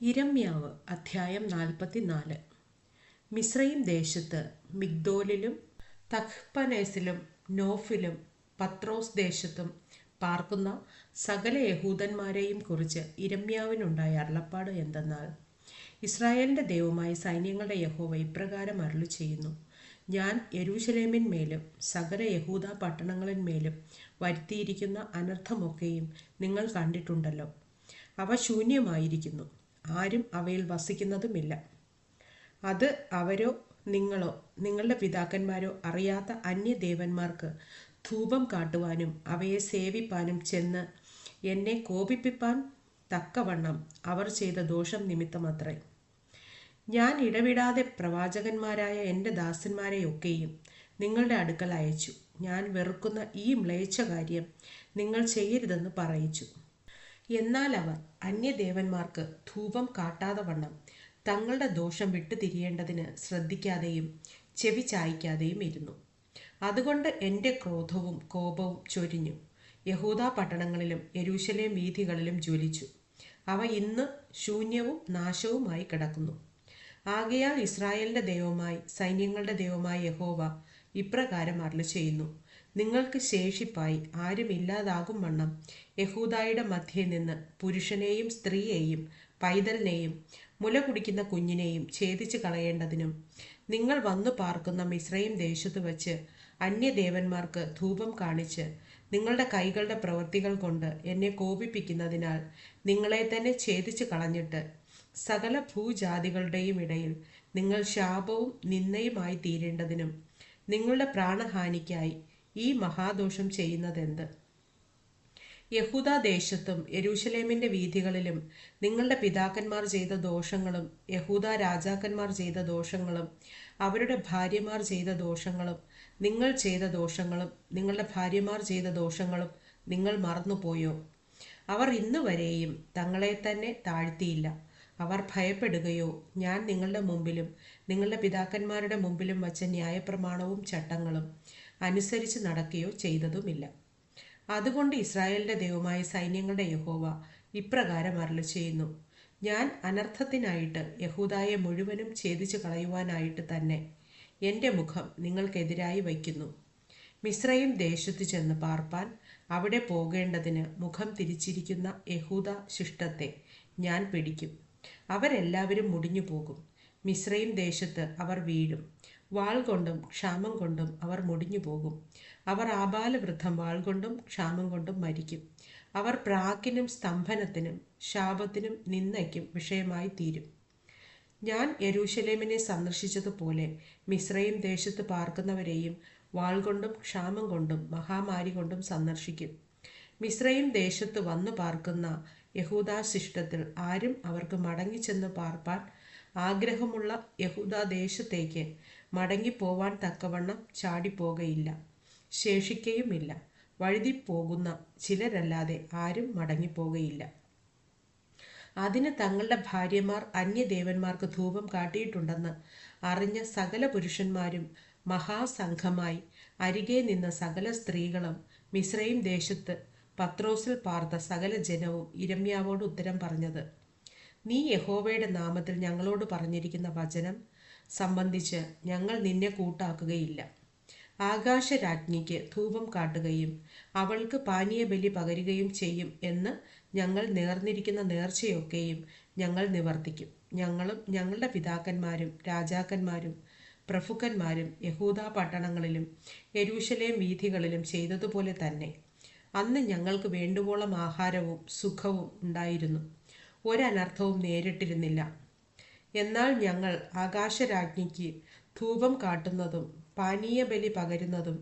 യിരെമ്യാവ് അധ്യായം 44. മിസ്രയീം ദേശത്ത് മിഗ്ദോലിലും തഹ്പനേസിലും നോഫിലും പത്രോസ് ദേശത്തും പാർക്കുന്ന സകല യഹൂദന്മാരെയും കുറിച്ച് യിരെമ്യാവിനുണ്ടായ അരുളപ്പാട് എന്തെന്നാൽ, ഇസ്രായേലിന്റെ ദൈവമായ സൈന്യങ്ങളുടെ യഹോവ ഇപ്രകാരം അരുളിച്ചെയ്യുന്നു: ഞാൻ യെരൂശലേമിന്മേലും സകല യഹൂദാ പട്ടണങ്ങളിന്മേലും വരുത്തിയിരിക്കുന്ന അനർത്ഥമൊക്കെയും നിങ്ങൾ കണ്ടിട്ടുണ്ടല്ലോ. അവ ശൂന്യമായിരിക്കുന്നു, ആരും അവയിൽ വസിക്കുന്നതുമില്ല. അത് അവരോ നിങ്ങളോ നിങ്ങളുടെ പിതാക്കന്മാരോ അറിയാത്ത അന്യദേവന്മാർക്ക് ധൂപം കാട്ടുവാനും അവയെ സേവിപ്പാനും ചെന്ന് എന്നെ കോപിപ്പിപ്പാൻ തക്കവണ്ണം അവർ ചെയ്ത ദോഷം നിമിത്തമത്രേ. ഞാൻ ഇടവിടാതെ പ്രവാചകന്മാരായ എൻ്റെ ദാസന്മാരെയൊക്കെയും നിങ്ങളുടെ അടുക്കൽ അയച്ചു. ഞാൻ വെറുക്കുന്ന ഈ മ്ലേച്ഛകാര്യം നിങ്ങൾ ചെയ്യരുതെന്ന് പറയിച്ചു. എന്നാൽ അവർ അന്യദേവന്മാർക്ക് ധൂപം കാട്ടാതെ വണ്ണം തങ്ങളുടെ ദോഷം വിട്ടുതിരിയേണ്ടതിന് ശ്രദ്ധിക്കാതെയും ചെവി ചായ്ക്കാതെയും ഇരുന്നു. അതുകൊണ്ട് എൻ്റെ ക്രോധവും കോപവും ചൊരിഞ്ഞു, യഹൂദാ പട്ടണങ്ങളിലും യെരൂശലേം വീഥികളിലും ജ്വലിച്ചു. അവ ഇന്ന് ശൂന്യവും നാശവുമായി കിടക്കുന്നു. ആകയാൽ ഇസ്രായേലിന്റെ ദൈവമായി സൈന്യങ്ങളുടെ ദൈവമായ യഹോവ ഇപ്രകാരം അരുളിച്ചെയ്യുന്നു: നിങ്ങൾക്ക് ശേഷിപ്പായി ആരും ഇല്ലാതാകും വണ്ണം യഹൂദായുടെ മധ്യേ നിന്ന് പുരുഷനെയും സ്ത്രീയെയും പൈതലിനെയും മുല കുടിക്കുന്ന കുഞ്ഞിനെയും ഛേദിച്ച് കളയേണ്ടതിനും നിങ്ങൾ വന്നു പാർക്കുന്ന മിസ്രയീം ദേശത്ത് വച്ച് അന്യദേവന്മാർക്ക് ധൂപം കാണിച്ച് നിങ്ങളുടെ കൈകളുടെ പ്രവൃത്തികൾ കൊണ്ട് എന്നെ കോപിപ്പിക്കുന്നതിനാൽ നിങ്ങളെ തന്നെ ഛേദിച്ച് കളഞ്ഞിട്ട് സകല ഭൂജാതികളുടെയും ഇടയിൽ നിങ്ങൾ ശാപവും നിന്ദയുമായി തീരേണ്ടതിനും നിങ്ങളുടെ പ്രാണഹാനിക്കായി ഈ മഹാദോഷം ചെയ്യുന്നതെന്ത്? യഹൂദാ ദേശത്തും യെരൂശലേമിന്റെ വീഥികളിലും നിങ്ങളുടെ പിതാക്കന്മാർ ചെയ്ത ദോഷങ്ങളും യഹൂദാ രാജാക്കന്മാർ ചെയ്ത ദോഷങ്ങളും അവരുടെ ഭാര്യമാർ ചെയ്ത ദോഷങ്ങളും നിങ്ങൾ ചെയ്ത ദോഷങ്ങളും നിങ്ങളുടെ ഭാര്യമാർ ചെയ്ത ദോഷങ്ങളും നിങ്ങൾ മറന്നുപോയോ? അവർ ഇന്നുവരെയും തങ്ങളെ തന്നെ താഴ്ത്തിയില്ല. അവർ ഭയപ്പെടുകയോ ഞാൻ നിങ്ങളുടെ മുമ്പിലും നിങ്ങളുടെ പിതാക്കന്മാരുടെ മുമ്പിലും വച്ച ന്യായപ്രമാണവും ചട്ടങ്ങളും അനുസരിച്ച് നടക്കുകയോ ചെയ്തതുമില്ല. അതുകൊണ്ട് ഇസ്രായേലിന്റെ ദൈവമായ സൈന്യങ്ങളുടെ യഹോവ ഇപ്രകാരം അരുളിച്ചെയ്യുന്നു: ഞാൻ അനർത്ഥത്തിനായിട്ട് യഹൂദായെ മുഴുവനും ഛേദിച്ചു കളയുവാനായിട്ട് തന്നെ എൻ്റെ മുഖം നിങ്ങൾക്കെതിരായി വയ്ക്കുന്നു. മിസ്രയീം ദേശത്ത് ചെന്ന് പാർപ്പാൻ അവിടെ പോകേണ്ടതിന് മുഖം തിരിച്ചിരിക്കുന്ന യഹൂദാ ശിഷ്ടത്തെ ഞാൻ പിടിക്കും. അവരെല്ലാവരും മുടിഞ്ഞു പോകും. മിസ്രയീം ദേശത്ത് അവർ വീഴും. വാൾ കൊണ്ടും ക്ഷാമം കൊണ്ടും അവർ മുടിഞ്ഞു പോകും. അവർ ആബാലവൃദ്ധം വാൾ കൊണ്ടും ക്ഷാമം കൊണ്ടും മരിക്കും. അവർ പ്രാക്കിനും സ്തംഭനത്തിനും ശാപത്തിനും നിന്ദയ്ക്കും വിഷയമായി തീരും. ഞാൻ യെരൂശലേമിനെ സന്ദർശിച്ചതുപോലെ മിസ്രയീം ദേശത്ത് പാർക്കുന്നവരെയും വാൾ കൊണ്ടും ക്ഷാമം കൊണ്ടും മഹാമാരി കൊണ്ടും സന്ദർശിക്കും. മിസ്രയീം ദേശത്ത് വന്നു പാർക്കുന്ന യഹൂദാ ശിഷ്ടത്തിൽ ആരും അവർക്ക് മടങ്ങിച്ചെന്ന് പാർപ്പാൻ ആഗ്രഹമുള്ള യഹൂദാ ദേശത്തേക്ക് മടങ്ങിപ്പോവാൻ തക്കവണ്ണം ചാടിപ്പോകയില്ല, ശേഷിക്കയുമില്ല. വഴുതിപ്പോകുന്ന ചിലരല്ലാതെ ആരും മടങ്ങിപ്പോകയില്ല. അതിന് തങ്ങളുടെ ഭാര്യമാർ അന്യദേവന്മാർക്ക് ധൂപം കാട്ടിയിട്ടുണ്ടെന്ന് അറിഞ്ഞ സകല പുരുഷന്മാരും മഹാസംഘമായി അരികെ നിന്ന സകല സ്ത്രീകളും മിസ്രയീം ദേശത്ത് പത്രോസിൽ പാർത്ത സകല ജനവും യിരെമ്യാവോട് ഉത്തരം പറഞ്ഞത്: നീ യഹോവയുടെ നാമത്തിൽ ഞങ്ങളോട് പറഞ്ഞിരിക്കുന്ന വചനം സംബന്ധിച്ച് ഞങ്ങൾ നിന്നെ കൂട്ടാക്കുകയില്ല. ആകാശരാജ്ഞിക്ക് ധൂപം കാട്ടുകയും അവൾക്ക് പാനീയബലി പകരുകയും ചെയ്യും എന്ന് ഞങ്ങൾ നേർന്നിരിക്കുന്ന നേർച്ചയൊക്കെയും ഞങ്ങൾ നിവർത്തിക്കും. ഞങ്ങളും ഞങ്ങളുടെ പിതാക്കന്മാരും രാജാക്കന്മാരും പ്രഭുക്കന്മാരും യഹൂദാ പട്ടണങ്ങളിലും യെരൂശലേം വീഥികളിലും ചെയ്തതുപോലെ തന്നെ. അന്ന് ഞങ്ങൾക്ക് വേണ്ടുവോളം ആഹാരവും സുഖവും ഉണ്ടായിരുന്നു, ഒരനർത്ഥവും നേരിട്ടിരുന്നില്ല. എന്നാൽ ഞങ്ങൾ ആകാശരാജ്ഞിക്ക് ധൂപം കാട്ടുന്നതും പാനീയബലി പകരുന്നതും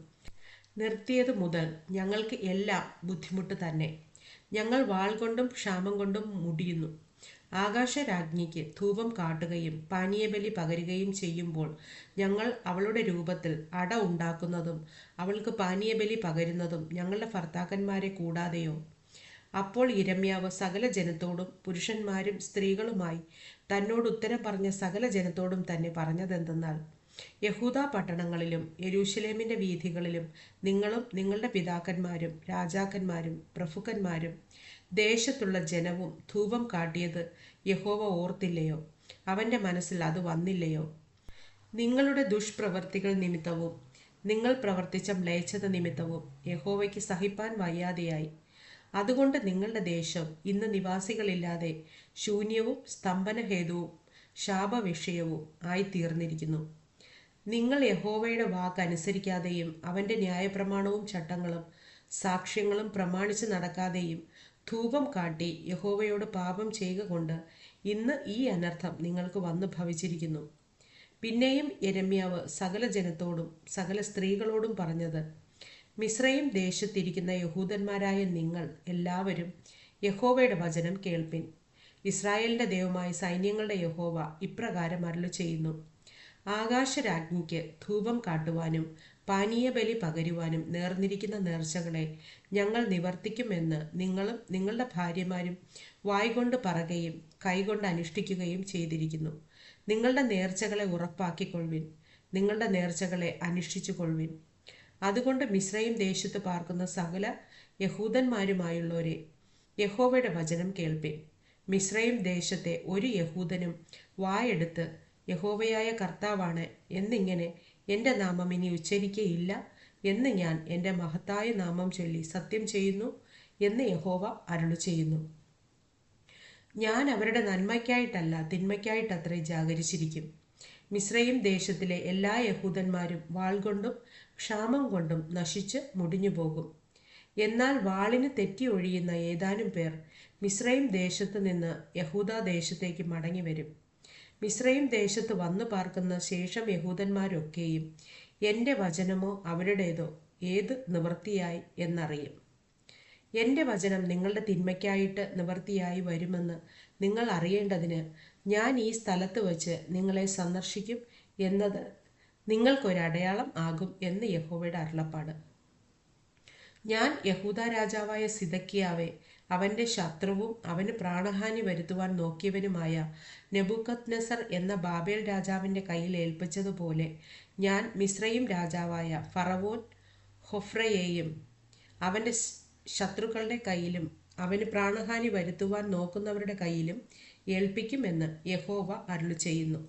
നിർത്തിയതു മുതൽ ഞങ്ങൾക്ക് എല്ലാം ബുദ്ധിമുട്ട് തന്നെ. ഞങ്ങൾ വാൾ കൊണ്ടും ക്ഷാമം കൊണ്ടും മുടിയുന്നു. ആകാശരാജ്ഞിക്ക് ധൂപം കാട്ടുകയും പാനീയബലി പകരുകയും ചെയ്യുമ്പോൾ ഞങ്ങൾ അവളുടെ രൂപത്തിൽ അട ഉണ്ടാക്കുന്നതും അവൾക്ക് പാനീയബലി പകരുന്നതും ഞങ്ങളുടെ ഭർത്താക്കന്മാരെ കൂടാതെയോ? അപ്പോൾ യിരെമ്യാവ് സകല ജനത്തോടും പുരുഷന്മാരും സ്ത്രീകളുമായി തന്നോട് ഉത്തരം പറഞ്ഞ സകല ജനത്തോടും തന്നെ പറഞ്ഞതെന്തെന്നാൽ, യഹൂദാ പട്ടണങ്ങളിലും യെരൂശലേമിന്റെ വീഥികളിലും നിങ്ങളും നിങ്ങളുടെ പിതാക്കന്മാരും രാജാക്കന്മാരും പ്രഭുക്കന്മാരും ദേശത്തുള്ള ജനവും ധൂപം കാട്ടിയത് യഹോവ ഓർത്തില്ലയോ? അവൻ്റെ മനസ്സിൽ അത് വന്നില്ലയോ? നിങ്ങളുടെ ദുഷ്പ്രവർത്തികൾ നിമിത്തവും നിങ്ങൾ പ്രവർത്തിച്ച മ്ലേച്ഛത നിമിത്തവും യഹോവയ്ക്ക് സഹിപ്പാൻ വയ്യാതെയായി. അതുകൊണ്ട് നിങ്ങളുടെ ദേശം ഇന്ന് നിവാസികളില്ലാതെ ശൂന്യവും സ്തംഭനഹേതുവും ശാപവിഷയവും ആയിത്തീർന്നിരിക്കുന്നു. നിങ്ങൾ യഹോവയുടെ വാക്ക് അനുസരിക്കാതെയും അവൻ്റെ ന്യായപ്രമാണവും ചട്ടങ്ങളും സാക്ഷ്യങ്ങളും പ്രമാണിച്ച് നടക്കാതെയും ധൂപം കാട്ടി യഹോവയോട് പാപം ചെയ്യുക കൊണ്ട് ഇന്ന് ഈ അനർത്ഥം നിങ്ങൾക്ക് വന്നു ഭവിച്ചിരിക്കുന്നു. പിന്നെയും യെരമ്യാവ് സകല ജനത്തോടും സകല സ്ത്രീകളോടും പറഞ്ഞത്, മിസ്രയീം ദേശത്തിരിക്കുന്ന യഹൂദന്മാരായ നിങ്ങൾ എല്ലാവരും യഹോവയുടെ വചനം കേൾപ്പിൻ. ഇസ്രായേലിൻ്റെ ദൈവമായ സൈന്യങ്ങളുടെ യഹോവ ഇപ്രകാരം അരുളിച്ചെയ്യുന്നു: ആകാശരാജ്ഞിക്ക് ധൂപം കാട്ടുവാനും പാനീയബലി പകരുവാനും നേർന്നിരിക്കുന്ന നേർച്ചകളെ ഞങ്ങൾ നിവർത്തിക്കുമെന്ന് നിങ്ങളും നിങ്ങളുടെ ഭാര്യമാരും വായ്കൊണ്ട് പറയുകയും കൈകൊണ്ട് അനുഷ്ഠിക്കുകയും ചെയ്തിരിക്കുന്നു. നിങ്ങളുടെ നേർച്ചകളെ ഉറപ്പാക്കിക്കൊള്ളുവിൻ, നിങ്ങളുടെ നേർച്ചകളെ അനുഷ്ഠിച്ചുകൊള്ളുവിൻ. അതുകൊണ്ട് മിസ്രയീം ദേശത്ത് പാർക്കുന്ന സകല യഹൂദന്മാരുമായുള്ളവരെ, യഹോവയുടെ വചനം കേൾപ്പിൻ. മിസ്രയീം ദേശത്തെ ഒരു യഹൂദനും വായെടുത്ത് യഹോവയായ കർത്താവാണ് എന്നിങ്ങനെ എൻ്റെ നാമം ഇനി ഉച്ചരിക്കയില്ല എന്ന് ഞാൻ എൻ്റെ മഹത്തായ നാമം ചൊല്ലി സത്യം ചെയ്യുന്നു എന്ന് യഹോവ അരുളിച്ചെയ്യുന്നു. ഞാൻ അവരുടെ നന്മയ്ക്കായിട്ടല്ല തിന്മയ്ക്കായിട്ടത്രേ ജാഗരിച്ചിരിക്കും. മിസ്രയീം ദേശത്തിലെ എല്ലാ യഹൂദന്മാരും വാൾ കൊണ്ടും ക്ഷാമം കൊണ്ടും നശിച്ച് മുടിഞ്ഞു പോകും. എന്നാൽ വാളിന് തെറ്റി ഒഴിയുന്ന ഏതാനും പേർ മിസ്രയീം ദേശത്ത് നിന്ന് യഹൂദാ ദേശത്തേക്ക് മടങ്ങി വരും. മിസ്രയീം ദേശത്ത് വന്നു പാർക്കുന്ന ശേഷം യഹൂദന്മാരൊക്കെയും എൻ്റെ വചനമോ അവരുടേതോ ഏത് നിവൃത്തിയായി എന്നറിയും. എൻ്റെ വചനം നിങ്ങളുടെ തിന്മയ്ക്കായിട്ട് നിവൃത്തിയായി വരുമെന്ന് നിങ്ങൾ അറിയേണ്ടതിന് ഞാൻ ഈ സ്ഥലത്ത് വച്ച് നിങ്ങളെ സന്ദർശിക്കും എന്നത് നിങ്ങൾക്കൊരടയാളം ആകും എന്ന് യഹോവയുടെ അരുളപ്പാട്. ഞാൻ യഹൂദ രാജാവായ സിദക്കിയാവെ അവൻ്റെ ശത്രുവും അവന് പ്രാണഹാനി വരുത്തുവാൻ നോക്കിയവനുമായ നെബൂഖദ്നേസർ എന്ന ബാബേൽ രാജാവിൻ്റെ കയ്യിൽ ഏൽപ്പിച്ചതുപോലെ ഞാൻ മിസ്രയീം രാജാവായ ഫറവോൻ ഹൊഫ്രയെയും അവൻ്റെ ശത്രുക്കളുടെ കയ്യിലും അവന് പ്രാണഹാനി വരുത്തുവാൻ നോക്കുന്നവരുടെ കയ്യിലും ഏൽപ്പിക്കുമെന്ന് യഹോവ അരുളിച്ചെയ്യുന്നു.